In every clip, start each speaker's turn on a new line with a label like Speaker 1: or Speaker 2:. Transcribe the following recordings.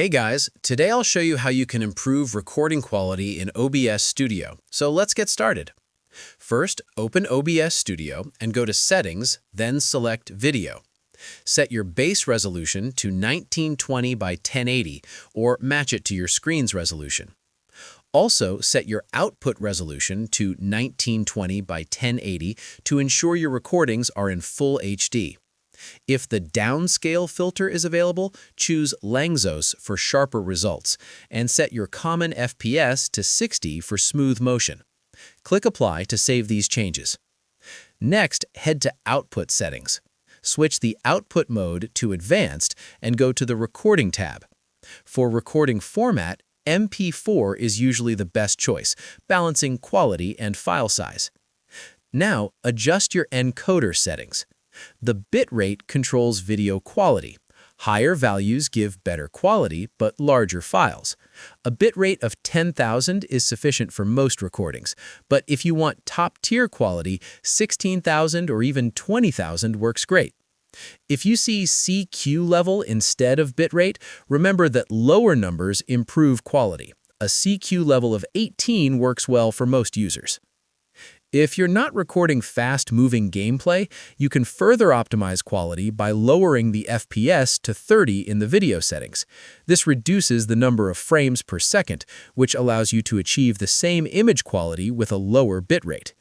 Speaker 1: Hey guys, today I'll show you how you can improve recording quality in OBS Studio. So let's get started. First, open OBS Studio and go to Settings, then select Video. Set your base resolution to 1920 by 1080 or match it to your screen's resolution. Also, set your output resolution to 1920 by 1080 to ensure your recordings are in full HD. If the downscale filter is available, choose Langsos for sharper results, and set your common FPS to 60 for smooth motion. Click Apply to save these changes. Next, head to Output Settings. Switch the output mode to Advanced and go to the Recording tab. For recording format, MP4 is usually the best choice, balancing quality and file size. Now, adjust your encoder settings. The bitrate controls video quality. Higher values give better quality, but larger files. A bitrate of 10,000 is sufficient for most recordings, but if you want top-tier quality, 16,000 or even 20,000 works great. If you see CQ level instead of bitrate, remember that lower numbers improve quality. A CQ level of 18 works well for most users. If you're not recording fast-moving gameplay, you can further optimize quality by lowering the FPS to 30 in the video settings. This reduces the number of frames per second, which allows you to achieve the same image quality with a lower bitrate.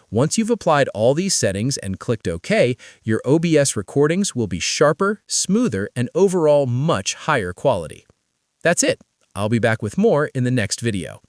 Speaker 1: Once you've applied all these settings and clicked OK, your OBS recordings will be sharper, smoother, and overall much higher quality. That's it. I'll be back with more in the next video.